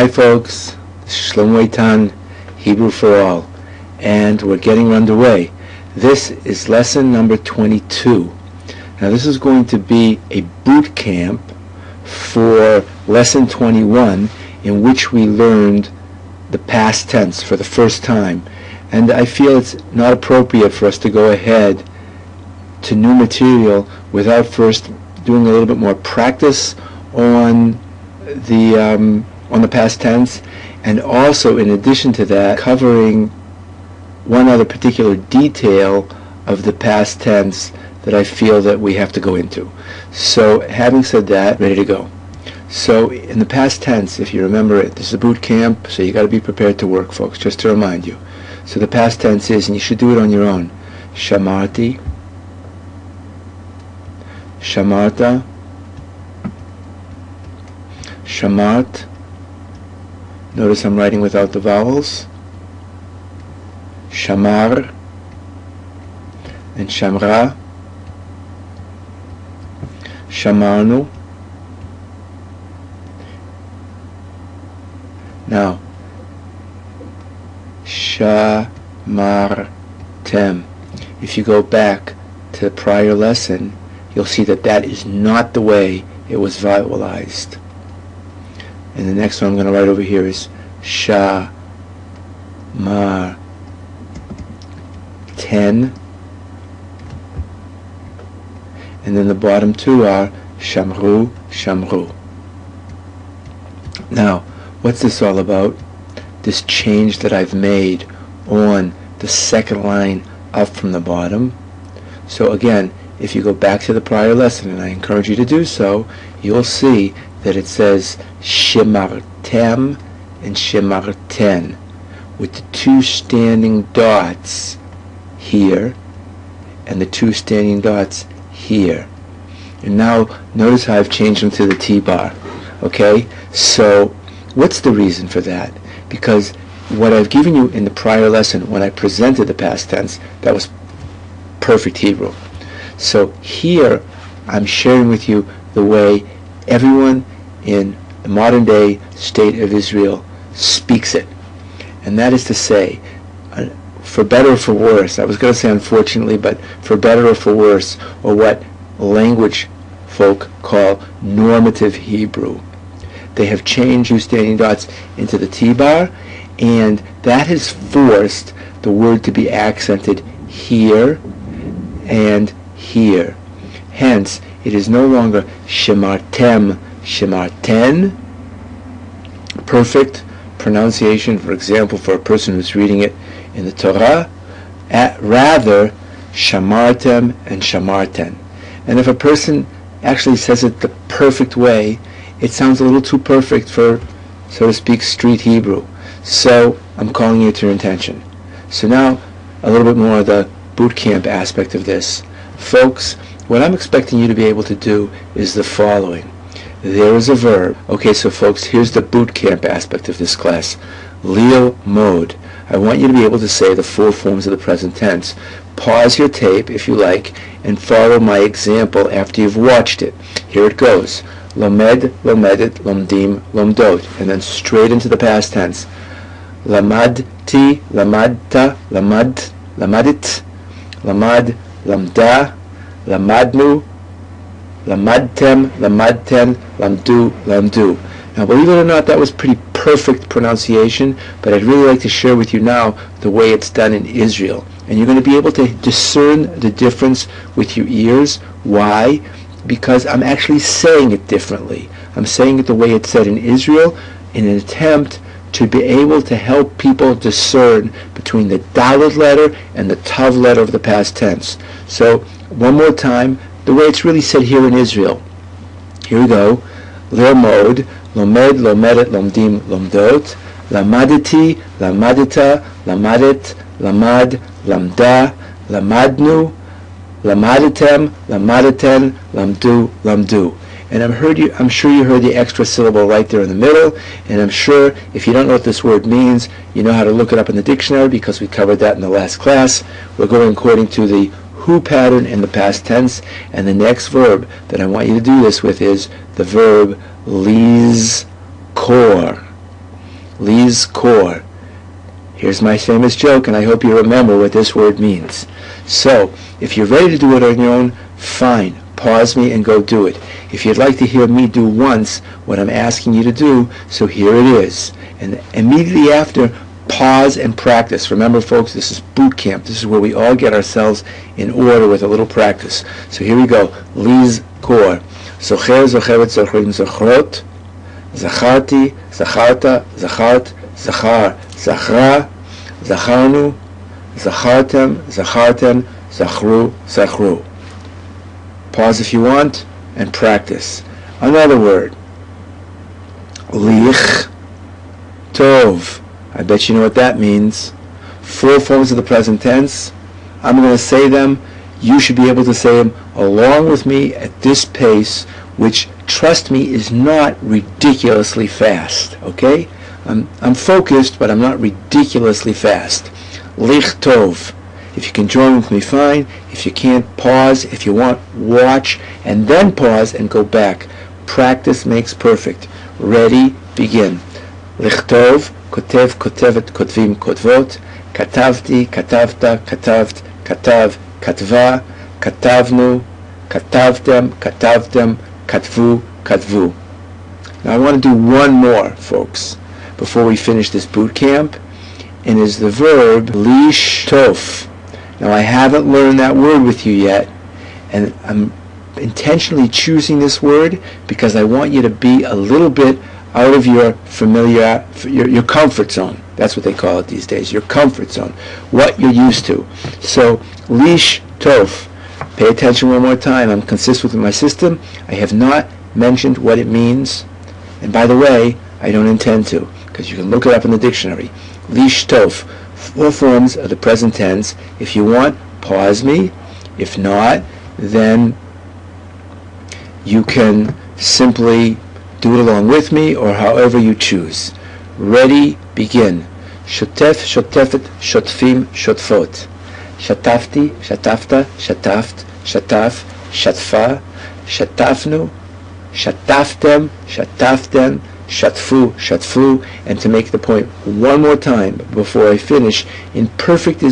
Hi folks, this is Shlomo Eitan, Hebrew for All, and we're getting underway. This is lesson number 22. Now this is going to be a boot camp for lesson 21, in which we learned the past tense for the first time. And I feel it's not appropriate for us to go ahead to new material without first doing a little bit more practice on the past tense, and also in addition to that covering one other particular detail of the past tense that I feel that we have to go into. So having said that, ready to go. So in the past tense, if you remember it, this is a boot camp, so you got to be prepared to work, folks, just to remind you. So the past tense is, and you should do it on your own, shamarti, shamarta, shamart. Notice I'm writing without the vowels. Shamar and shamra. Shamarnu. Now, shamartem. If you go back to the prior lesson, you'll see that that is not the way it was vowelized. And the next one I'm going to write over here is sha mar ten, and then the bottom two are shamru shamru. Now, what's this all about? This change that I've made on the second line up from the bottom. So again, if you go back to the prior lesson, and I encourage you to do so, you'll see that it says shimartem and shimarten, with the two standing dots here and the two standing dots here. And now notice how I've changed them to the T-bar. Okay, so what's the reason for that? Because what I've given you in the prior lesson when I presented the past tense, that was perfect Hebrew. So here I'm sharing with you the way everyone in the modern day state of Israel speaks it. And that is to say, for better or for worse, I was going to say unfortunately, but for better or for worse, or what language folk call normative Hebrew. They have changed two standing dots into the T-bar, and that has forced the word to be accented here and here. Hence, it is no longer shimartem, shimarten, perfect pronunciation, for example, for a person who's reading it in the Torah, rather shamartem and shamarten. And if a person actually says it the perfect way, it sounds a little too perfect for, so to speak, street Hebrew. So I'm calling you to your attention. So now a little bit more of the boot camp aspect of this. Folks, what I'm expecting you to be able to do is the following. There is a verb. Okay, so folks, here's the boot camp aspect of this class. Lil mode. I want you to be able to say the full forms of the present tense. Pause your tape, if you like, and follow my example after you've watched it. Here it goes. Lomed, lomedet, lomdim, lomdot. And then straight into the past tense. Lamadti, lamadta, lamad, lamadit, lamad, lamda, lamadnu, lamadtem, lamadten, lamdu, lamdu. Now, believe it or not, that was pretty perfect pronunciation, but I'd really like to share with you now the way it's done in Israel. And you're going to be able to discern the difference with your ears. Why? Because I'm actually saying it differently. I'm saying it the way it's said in Israel in an attempt to be able to help people discern between the Dalet letter and the Tav letter of the past tense. So, one more time, the way it's really said here in Israel. Here we go. Lomod, lomed, lomedet, lomdim, lomdot. Lamaditi, lamadita, lamadet, lamad, lamda, lamadnu, lamaditem, lamadaten, lamdu, lamdu. And I'm sure you heard the extra syllable right there in the middle, and I'm sure if you don't know what this word means, you know how to look it up in the dictionary because we covered that in the last class. We're going according to the who pattern in the past tense, and the next verb that I want you to do this with is the verb lizkor. Lizkor. Here's my famous joke, and I hope you remember what this word means. So, if you're ready to do it on your own, fine. Pause me and go do it. If you'd like to hear me do once what I'm asking you to do, so here it is. And immediately after, pause and practice. Remember, folks, this is boot camp. This is where we all get ourselves in order with a little practice. So here we go. Lizkor. Zocher, zocheret, zochrim, zochrot. Zacharti, zacharta, zachart, zachar, zachra, zacharnu, zachartem, zacharten, zachru, zachru. Pause if you want and practice. Another word. Lich tov. I bet you know what that means. 4 forms of the present tense. I'm going to say them. You should be able to say them along with me at this pace, which, trust me, is not ridiculously fast. Okay? I'm focused, but I'm not ridiculously fast. Lich tov. If you can join with me, fine. If you can't, pause. If you want, watch, and then pause and go back. Practice makes perfect. Ready, begin. Lichtov, kotev, kotevet, kotvim, kotvot. Katavti, katavta, katavt, katav, katva, katavnu, katavtem, katavtem, katvu, katvu. Now I want to do one more, folks, before we finish this boot camp, and is the verb lishtof. Now I haven't learned that word with you yet, and I'm intentionally choosing this word because I want you to be a little bit out of your your comfort zone. That's what they call it these days, your comfort zone, what you're used to. So, lish tof. Pay attention one more time. I'm consistent with my system. I have not mentioned what it means, and by the way, I don't intend to, because you can look it up in the dictionary. Lish tof. 4 forms of the present tense. If you want, pause me. If not, then you can simply do it along with me, or however you choose. Ready, begin. Shotef, shotefet, shotfim, shotfot. Shatafti, shatafta, shataft, shataf, shatfa, shatafnu, shataftem, shataften, shatfu, shatfu. And to make the point one more time before I finish, in perfect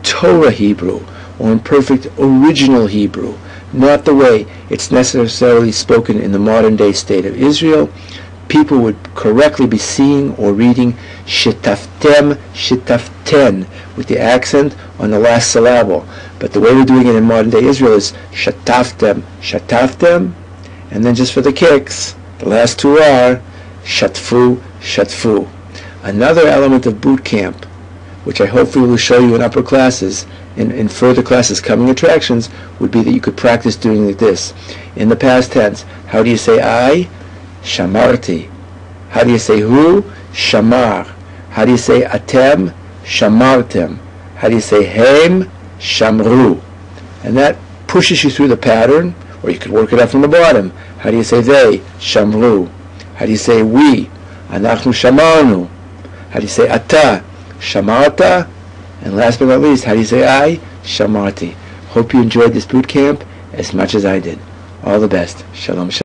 Torah Hebrew, or in perfect original Hebrew, not the way it's necessarily spoken in the modern day state of Israel, people would correctly be seeing or reading shitaftem, shitaften, with the accent on the last syllable. But the way we're doing it in modern day Israel is shataftem, shataftem, and then just for the kicks, the last 2 are shatfu, shatfu. Another element of boot camp, which I hopefully will show you in upper classes, in further classes, coming attractions, would be that you could practice doing like this. In the past tense, how do you say I? Shamarti. How do you say who? Shamar. How do you say atem? Shamartem. How do you say hem? Shamru. And that pushes you through the pattern, or you could work it up from the bottom. How do you say they? Shamru. How do you say we? Anachnu shamarnu. How do you say ata? Shamarta. And last but not least, how do you say I? Shamarti. Hope you enjoyed this boot camp as much as I did. All the best. Shalom.